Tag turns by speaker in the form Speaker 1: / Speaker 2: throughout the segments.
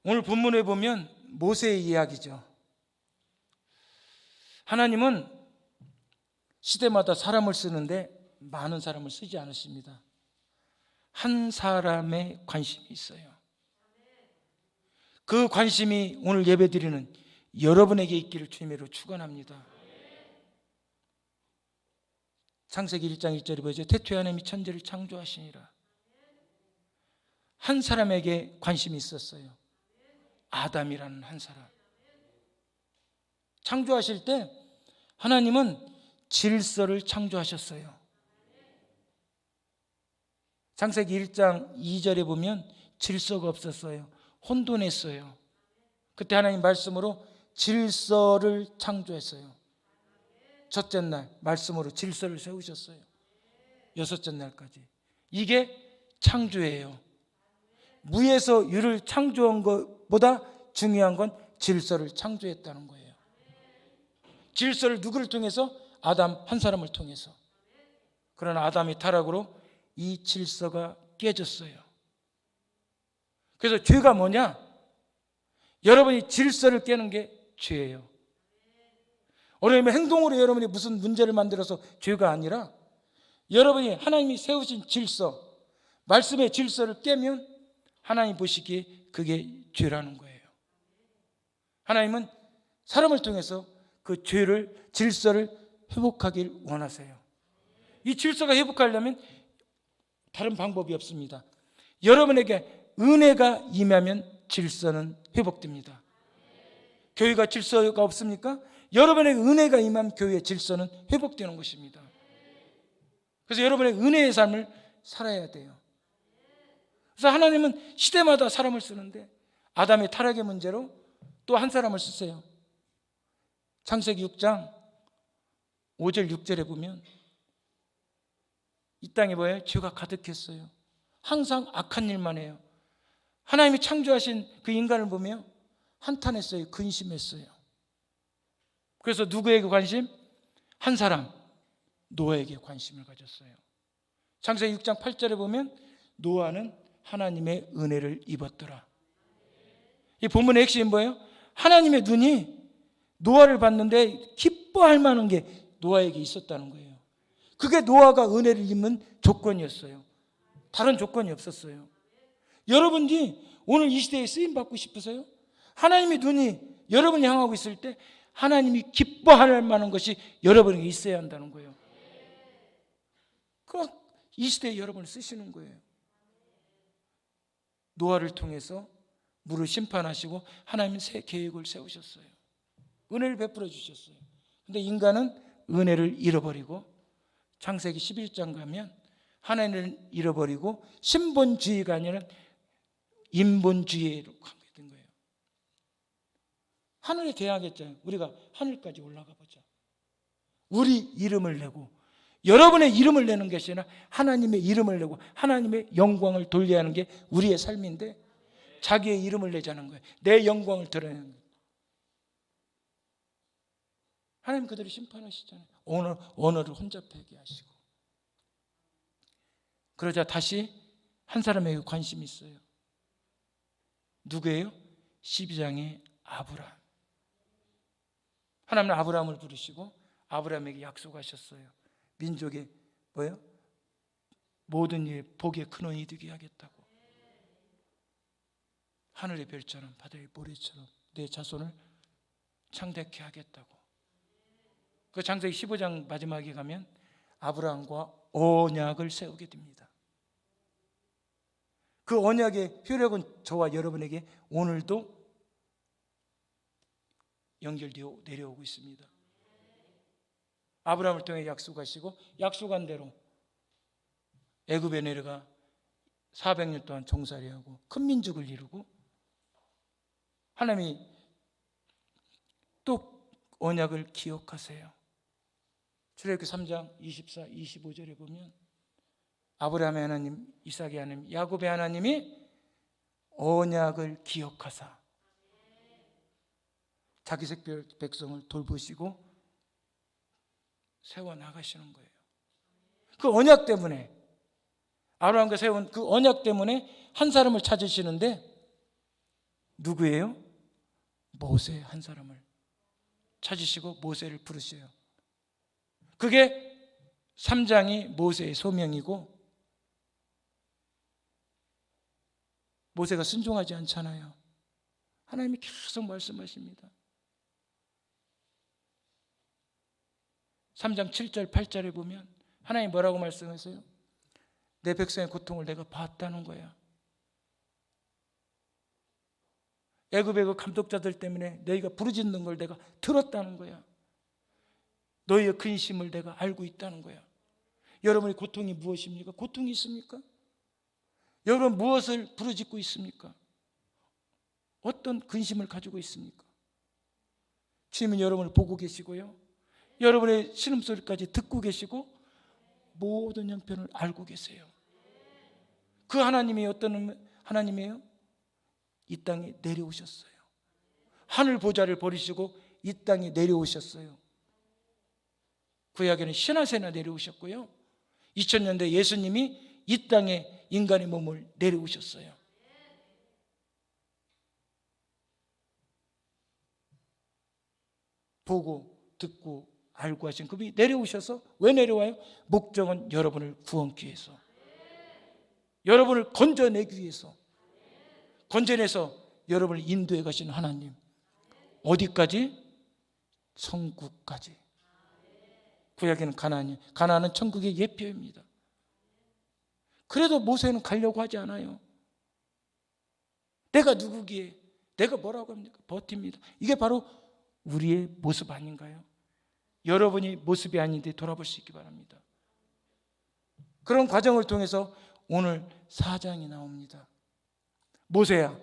Speaker 1: 오늘 본문에 보면 모세의 이야기죠. 하나님은 시대마다 사람을 쓰는데 많은 사람을 쓰지 않으십니다. 한 사람의 관심이 있어요. 그 관심이 오늘 예배드리는 여러분에게 있기를 주님으로 축원합니다. 창세기 1장 1절에 보죠. 태초에 하나님이 천지를 창조하시니라. 한 사람에게 관심이 있었어요. 아담이라는 한 사람. 창조하실 때 하나님은 질서를 창조하셨어요. 창세기 1장 2절에 보면 질서가 없었어요. 혼돈했어요. 그때 하나님 말씀으로 질서를 창조했어요. 첫째 날 말씀으로 질서를 세우셨어요. 여섯째 날까지. 이게 창조예요. 무에서 유를 창조한 것보다 중요한 건 질서를 창조했다는 거예요. 질서를 누구를 통해서? 아담 한 사람을 통해서. 그러나 아담이 타락으로 이 질서가 깨졌어요. 그래서 죄가 뭐냐? 여러분이 질서를 깨는 게 죄예요. 어려우면 행동으로 여러분이 무슨 문제를 만들어서 죄가 아니라 여러분이 하나님이 세우신 질서, 말씀의 질서를 깨면 하나님 보시기에 그게 죄라는 거예요. 하나님은 사람을 통해서 그 죄를, 질서를 회복하길 원하세요. 이 질서가 회복하려면 다른 방법이 없습니다. 여러분에게 은혜가 임하면 질서는 회복됩니다. 교회가 질서가 없습니까? 여러분에게 은혜가 임하면 교회의 질서는 회복되는 것입니다. 그래서 여러분의 은혜의 삶을 살아야 돼요. 그래서 하나님은 시대마다 사람을 쓰는데 아담의 타락의 문제로 또 한 사람을 쓰세요. 창세기 6장 5절 6절에 보면 이 땅에 뭐예요? 죄가 가득했어요. 항상 악한 일만 해요. 하나님이 창조하신 그 인간을 보며 한탄했어요. 근심했어요. 그래서 누구에게 관심? 한 사람, 노아에게 관심을 가졌어요. 창세기 6장 8절에 보면 노아는 하나님의 은혜를 입었더라. 이 본문의 핵심이 뭐예요? 하나님의 눈이 노아를 봤는데 기뻐할 만한 게 노아에게 있었다는 거예요. 그게 노아가 은혜를 입는 조건이었어요. 다른 조건이 없었어요. 여러분이 오늘 이 시대에 쓰임받고 싶으세요? 하나님의 눈이 여러분이 향하고 있을 때 하나님이 기뻐할 만한 것이 여러분에게 있어야 한다는 거예요. 그럼 이 시대에 여러분을 쓰시는 거예요. 노아를 통해서 물을 심판하시고 하나님은 새 계획을 세우셨어요. 은혜를 베풀어 주셨어요. 근데 인간은 은혜를 잃어버리고 창세기 11장 가면 하나님을 잃어버리고 신본주의가 아니라 인본주의로 가게 된 거예요. 하늘에 대하겠잖아요. 우리가 하늘까지 올라가 보자. 우리 이름을 내고 여러분의 이름을 내는 것이 아니라 하나님의 이름을 내고 하나님의 영광을 돌려야 하는 게 우리의 삶인데 자기의 이름을 내자는 거예요. 내 영광을 드러내는 거예요. 하나님 그들을 심판하시잖아요. 언어를 혼잡하게 하시고. 그러자 다시 한 사람에게 관심이 있어요. 누구예요? 12장의 아브람. 하나님은 아브람을 부르시고 아브람에게 약속하셨어요. 민족의 뭐예요? 모든 일 복의 근원이 되게 하겠다고. 하늘의 별처럼 바다의 모래처럼 내 자손을 창대케 하겠다고. 그 창세기 15장 마지막에 가면 아브라함과 언약을 세우게 됩니다. 그 언약의 효력은 저와 여러분에게 오늘도 연결되어 내려오고 있습니다. 아브라함을 통해 약속하시고 약속한 대로 애굽에 내려가 400년 동안 종살이하고 큰 민족을 이루고 하나님이 또 언약을 기억하세요. 출애굽기 3장 24, 25절에 보면 아브라함의 하나님, 이삭의 하나님, 야곱의 하나님이 언약을 기억하사 자기 백성을 돌보시고 세워나가시는 거예요. 그 언약 때문에 아브라함과 세운 그 언약 때문에 한 사람을 찾으시는데 누구예요? 모세 한 사람을 찾으시고 모세를 부르셔요. 그게 3장이 모세의 소명이고, 모세가 순종하지 않잖아요. 하나님이 계속 말씀하십니다. 3장 7절 8절에 보면 하나님 뭐라고 말씀하세요? 내 백성의 고통을 내가 봤다는 거야. 애굽의 그 감독자들 때문에 너희가 부르짖는 걸 내가 들었다는 거야. 너희의 근심을 내가 알고 있다는 거야. 여러분의 고통이 무엇입니까? 고통이 있습니까? 여러분 무엇을 부르짖고 있습니까? 어떤 근심을 가지고 있습니까? 주님은 여러분을 보고 계시고요, 여러분의 신음소리까지 듣고 계시고 모든 형편을 알고 계세요. 그 하나님이 어떤 하나님이에요? 이 땅에 내려오셨어요. 하늘 보좌를 버리시고 이 땅에 내려오셨어요. 구약에는 신하세나 내려오셨고요, 2000년대 예수님이 이 땅에 인간의 몸을 내려오셨어요. 보고 듣고 알고 하신 그분이 내려오셔서, 왜 내려와요? 목적은 여러분을 구원하기 위해서, 여러분을 건져내기 위해서, 건져내서 여러분을 인도해 가시는 하나님. 어디까지? 천국까지. 구약에는 가나안이에요. 가나안은 천국의 예표입니다. 그래도 모세는 가려고 하지 않아요. 내가 누구기에, 내가 뭐라고 합니까? 버팁니다. 이게 바로 우리의 모습 아닌가요? 여러분이 모습이 아닌데 돌아볼 수 있기 바랍니다. 그런 과정을 통해서 오늘 4장이 나옵니다. 모세야,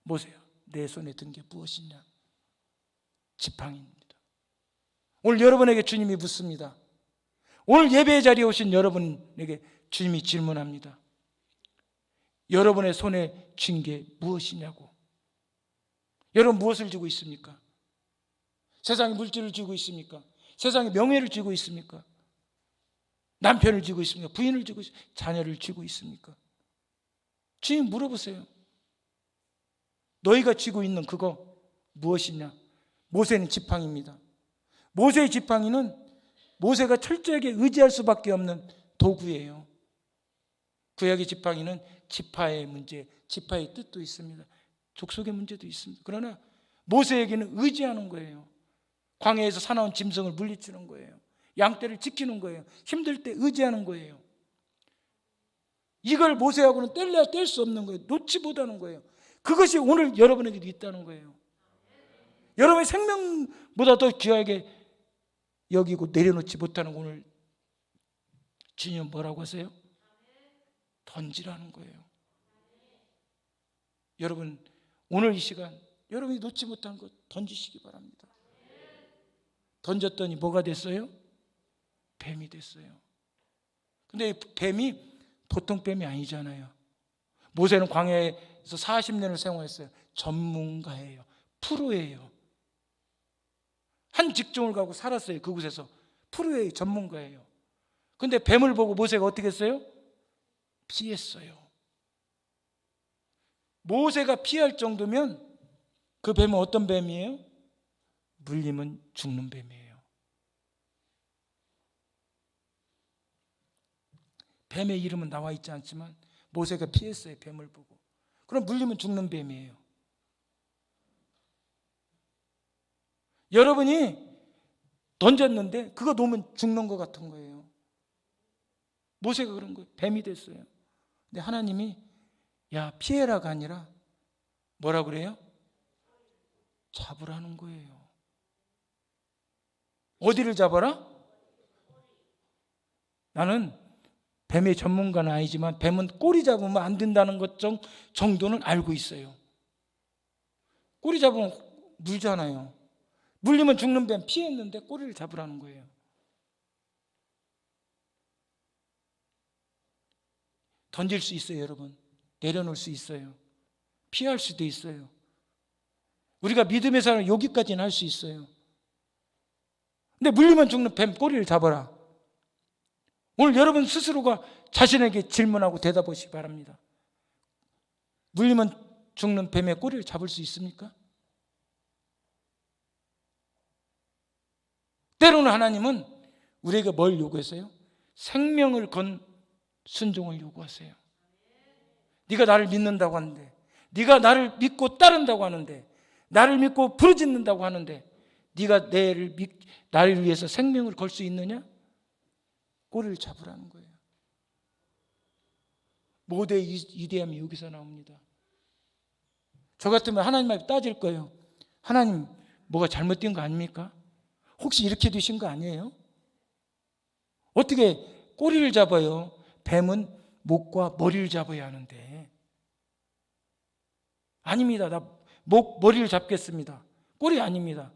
Speaker 1: 모세야, 내 손에 든 게 무엇이냐? 지팡이입니다. 오늘 여러분에게 주님이 묻습니다. 오늘 예배의 자리에 오신 여러분에게 주님이 질문합니다. 여러분의 손에 쥔 게 무엇이냐고. 여러분 무엇을 쥐고 있습니까? 세상에 물질을 쥐고 있습니까? 세상에 명예를 쥐고 있습니까? 남편을 쥐고 있습니까? 부인을 쥐고 있습니까? 자녀를 쥐고 있습니까? 주님 물어보세요. 너희가 쥐고 있는 그거 무엇이냐? 모세는 지팡이입니다. 모세의 지팡이는 모세가 철저하게 의지할 수밖에 없는 도구예요. 구약의 지팡이는 지파의 문제, 지파의 뜻도 있습니다. 족속의 문제도 있습니다. 그러나 모세에게는 의지하는 거예요. 광야에서 사나운 짐승을 물리치는 거예요. 양떼를 지키는 거예요. 힘들 때 의지하는 거예요. 이걸 모세하고는 뗄래야 뗄 수 없는 거예요. 놓지 못하는 거예요. 그것이 오늘 여러분에게도 있다는 거예요. 여러분의 생명보다 더 귀하게 여기고 내려놓지 못하는 오늘 주님은 뭐라고 하세요? 던지라는 거예요. 여러분 오늘 이 시간 여러분이 놓지 못한 것 던지시기 바랍니다. 던졌더니 뭐가 됐어요? 뱀이 됐어요. 근데 뱀이 보통 뱀이 아니잖아요. 모세는 광야에서 40년을 생활했어요. 전문가예요. 프로예요. 한 직종을 가고 살았어요. 그곳에서 프로의 전문가예요. 근데 뱀을 보고 모세가 어떻게 했어요? 피했어요. 모세가 피할 정도면 그 뱀은 어떤 뱀이에요? 물리면 죽는 뱀이에요. 뱀의 이름은 나와 있지 않지만 모세가 피했어요. 뱀을 보고. 그럼 물리면 죽는 뱀이에요. 여러분이 던졌는데 그거 놓으면 죽는 것 같은 거예요. 모세가 그런 거예요. 뱀이 됐어요. 근데 하나님이 야 피해라가 아니라 뭐라 그래요? 잡으라는 거예요. 어디를 잡아라? 나는 뱀의 전문가는 아니지만 뱀은 꼬리 잡으면 안 된다는 것 정도는 알고 있어요. 꼬리 잡으면 물잖아요. 물리면 죽는 뱀 피했는데 꼬리를 잡으라는 거예요. 던질 수 있어요, 여러분. 내려놓을 수 있어요. 피할 수도 있어요. 우리가 믿음의 사람은 여기까지는 할 수 있어요. 근데 물리면 죽는 뱀 꼬리를 잡아라. 오늘 여러분 스스로가 자신에게 질문하고 대답하시기 바랍니다. 물리면 죽는 뱀의 꼬리를 잡을 수 있습니까? 때로는 하나님은 우리에게 뭘 요구했어요? 생명을 건 순종을 요구하세요. 네가 나를 믿는다고 하는데, 네가 나를 믿고 따른다고 하는데, 나를 믿고 부르짖는다고 하는데, 네가 나를 위해서 생명을 걸 수 있느냐? 꼬리를 잡으라는 거예요. 모대의 위대함이 여기서 나옵니다. 저 같으면 하나님 앞에 따질 거예요. 하나님, 뭐가 잘못된 거 아닙니까? 혹시 이렇게 되신 거 아니에요? 어떻게 꼬리를 잡아요? 뱀은 목과 머리를 잡아야 하는데. 아닙니다. 나 머리를 잡겠습니다. 꼬리 아닙니다.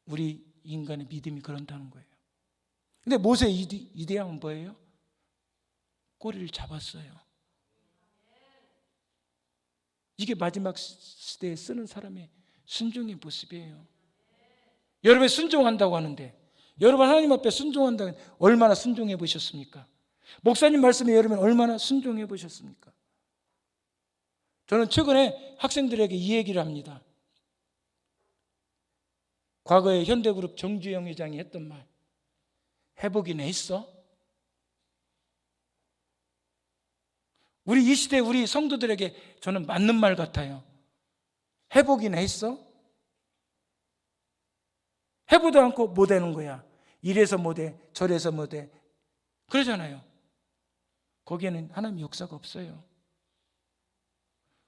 Speaker 1: 우리 인간의 믿음이 그런다는 거예요. 근데 모세의 위대함은 뭐예요? 꼬리를 잡았어요. 이게 마지막 시대에 쓰는 사람의 순종의 모습이에요. 여러분이 순종한다고 하는데, 여러분 하나님 앞에 순종한다고 하는데 얼마나 순종해 보셨습니까? 목사님 말씀에 여러분 얼마나 순종해 보셨습니까? 저는 최근에 학생들에게 이 얘기를 합니다. 과거에 현대그룹 정주영 회장이 했던 말, 해보긴 했어? 우리 이 시대 우리 성도들에게 저는 맞는 말 같아요. 해보긴 했어? 해보도 않고 못 하는 거야. 이래서 못해, 저래서 못해. 그러잖아요. 거기에는 하나님의 역사가 없어요.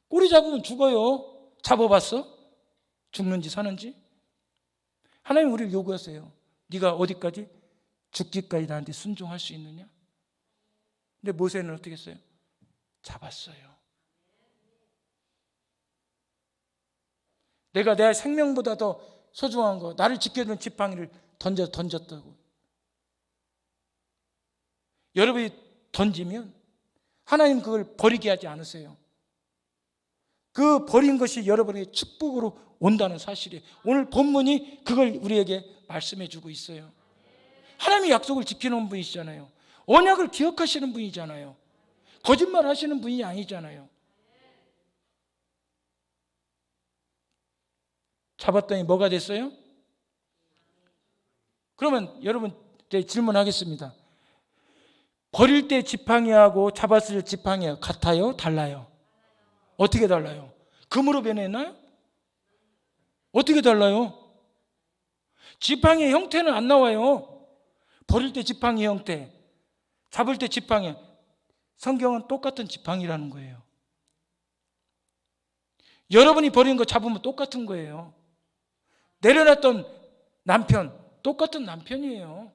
Speaker 1: 꼬리 잡으면 죽어요. 잡아봤어? 죽는지 사는지? 하나님 우리를 요구하세요. 네가 어디까지? 죽기까지 나한테 순종할 수 있느냐? 근데 모세는 어떻게 했어요? 잡았어요. 내가 내 생명보다 더 소중한 거, 나를 지켜주는 지팡이를 던졌다고. 여러분이 던지면 하나님 그걸 버리게 하지 않으세요. 그 버린 것이 여러분에게 축복으로 온다는 사실이에요. 오늘 본문이 그걸 우리에게 말씀해 주고 있어요. 하나님이 약속을 지키는 분이시잖아요. 언약을 기억하시는 분이잖아요. 거짓말 하시는 분이 아니잖아요. 잡았더니 뭐가 됐어요? 그러면 여러분 질문하겠습니다. 버릴 때 지팡이하고 잡았을 때 지팡이하고 같아요? 달라요? 어떻게 달라요? 금으로 변했나요? 어떻게 달라요? 지팡이의 형태는 안 나와요. 버릴 때 지팡이 형태, 잡을 때 지팡이. 성경은 똑같은 지팡이라는 거예요. 여러분이 버린 거 잡으면 똑같은 거예요. 내려놨던 남편, 똑같은 남편이에요.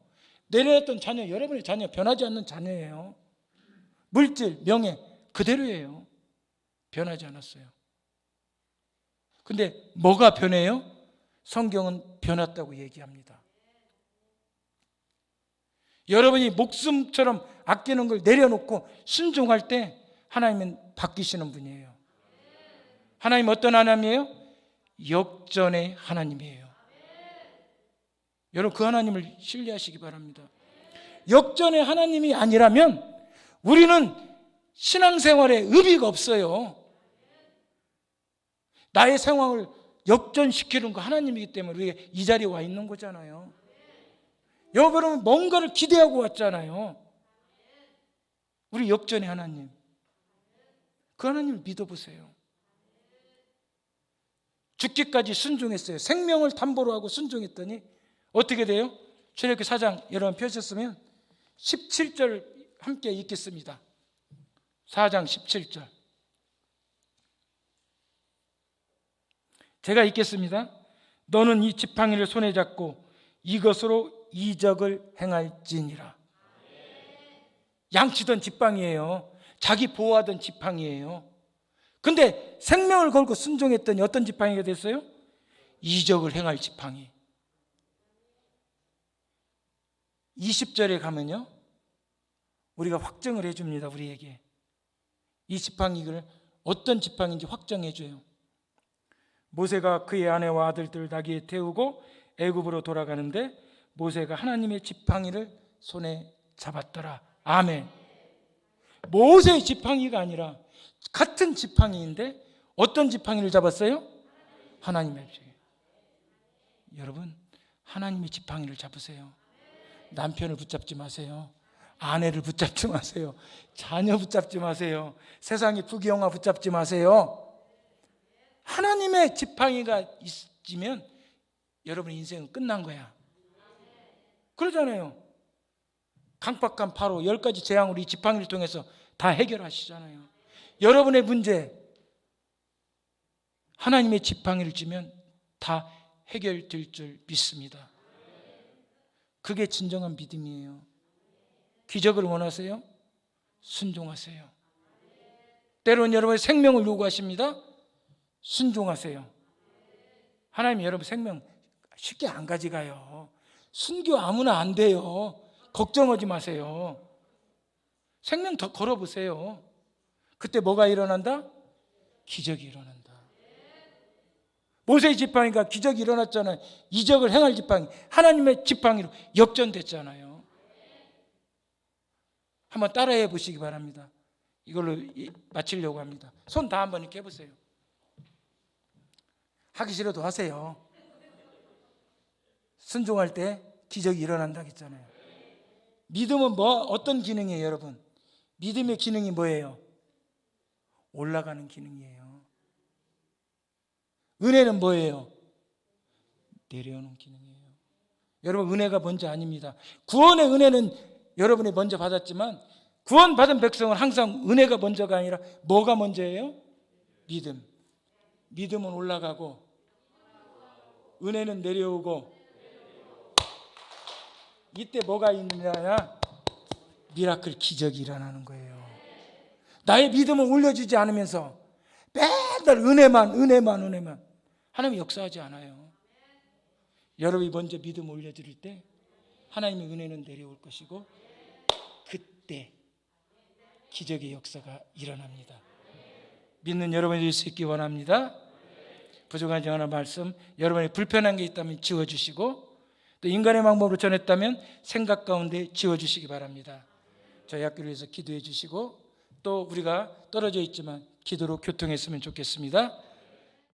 Speaker 1: 내려놨던 자녀, 여러분의 자녀, 변하지 않는 자녀예요. 물질, 명예, 그대로예요. 변하지 않았어요. 근데 뭐가 변해요? 성경은 변했다고 얘기합니다. 여러분이 목숨처럼 아끼는 걸 내려놓고 순종할 때 하나님은 바뀌시는 분이에요. 하나님 어떤 하나님이에요? 역전의 하나님이에요. 여러분 그 하나님을 신뢰하시기 바랍니다. 역전의 하나님이 아니라면 우리는 신앙생활에 의미가 없어요. 나의 상황을 역전시키는 거 하나님이기 때문에 우리가 이 자리에 와 있는 거잖아요. 여러분은 뭔가를 기대하고 왔잖아요. 우리 역전의 하나님, 그 하나님을 믿어보세요. 죽기까지 순종했어요. 생명을 담보로 하고 순종했더니 어떻게 돼요? 출애굽기 4장 여러분 펴셨으면 17절 함께 읽겠습니다. 4장 17절 제가 읽겠습니다. 너는 이 지팡이를 손에 잡고 이것으로 이적을 행할지니라. 양치던 지팡이예요. 자기 보호하던 지팡이예요. 근데 생명을 걸고 순종했더니 어떤 지팡이가 됐어요? 이적을 행할 지팡이. 20절에 가면요, 우리가 확정을 해줍니다. 우리에게 이 지팡이를 어떤 지팡이인지 확정해줘요. 모세가 그의 아내와 아들들을 나귀에 태우고 애굽으로 돌아가는데 모세가 하나님의 지팡이를 손에 잡았더라. 아멘. 모세의 지팡이가 아니라 같은 지팡이인데 어떤 지팡이를 잡았어요? 하나님의 지팡이. 여러분, 하나님의 지팡이를 잡으세요. 남편을 붙잡지 마세요. 아내를 붙잡지 마세요. 자녀 붙잡지 마세요. 세상의 부귀영화 붙잡지 마세요. 하나님의 지팡이가 있으면 여러분의 인생은 끝난 거야. 그러잖아요. 강박한 바로 10가지 재앙으로 이 지팡이를 통해서 다 해결하시잖아요. 여러분의 문제 하나님의 지팡이를 쥐면 다 해결될 줄 믿습니다. 그게 진정한 믿음이에요. 기적을 원하세요? 순종하세요. 때로는 여러분의 생명을 요구하십니다. 순종하세요. 하나님이 여러분 생명 쉽게 안 가져가요. 순교 아무나 안 돼요. 걱정하지 마세요. 생명 더 걸어보세요. 그때 뭐가 일어난다? 기적이 일어난다. 모세의 지팡이가 기적이 일어났잖아요. 이적을 행할 지팡이, 하나님의 지팡이로 역전됐잖아요. 한번 따라해 보시기 바랍니다. 이걸로 마치려고 합니다. 손 다 한번 이렇게 해보세요. 하기 싫어도 하세요. 순종할 때 기적이 일어난다고 했잖아요. 믿음은 어떤 기능이에요, 여러분? 믿음의 기능이 뭐예요? 올라가는 기능이에요. 은혜는 뭐예요? 내려오는 기능이에요. 여러분, 은혜가 먼저 아닙니다. 구원의 은혜는 여러분이 먼저 받았지만 구원받은 백성은 항상 은혜가 먼저가 아니라 뭐가 먼저예요? 믿음. 믿음은 올라가고 은혜는 내려오고, 이때 뭐가 있느냐? 미라클, 기적이 일어나는 거예요. 나의 믿음을 올려주지 않으면서 맨날 은혜만 하나님이 역사하지 않아요. 여러분이 먼저 믿음을 올려드릴 때 하나님의 은혜는 내려올 것이고, 그때 기적의 역사가 일어납니다. 믿는 여러분이 될 수 있기 원합니다. 부족한 점 하나 말씀, 여러분이 불편한 게 있다면 지워주시고, 또 인간의 방법으로 전했다면 생각 가운데 지워주시기 바랍니다. 저희 학교를 위해서 기도해 주시고, 또 우리가 떨어져 있지만 기도로 교통했으면 좋겠습니다.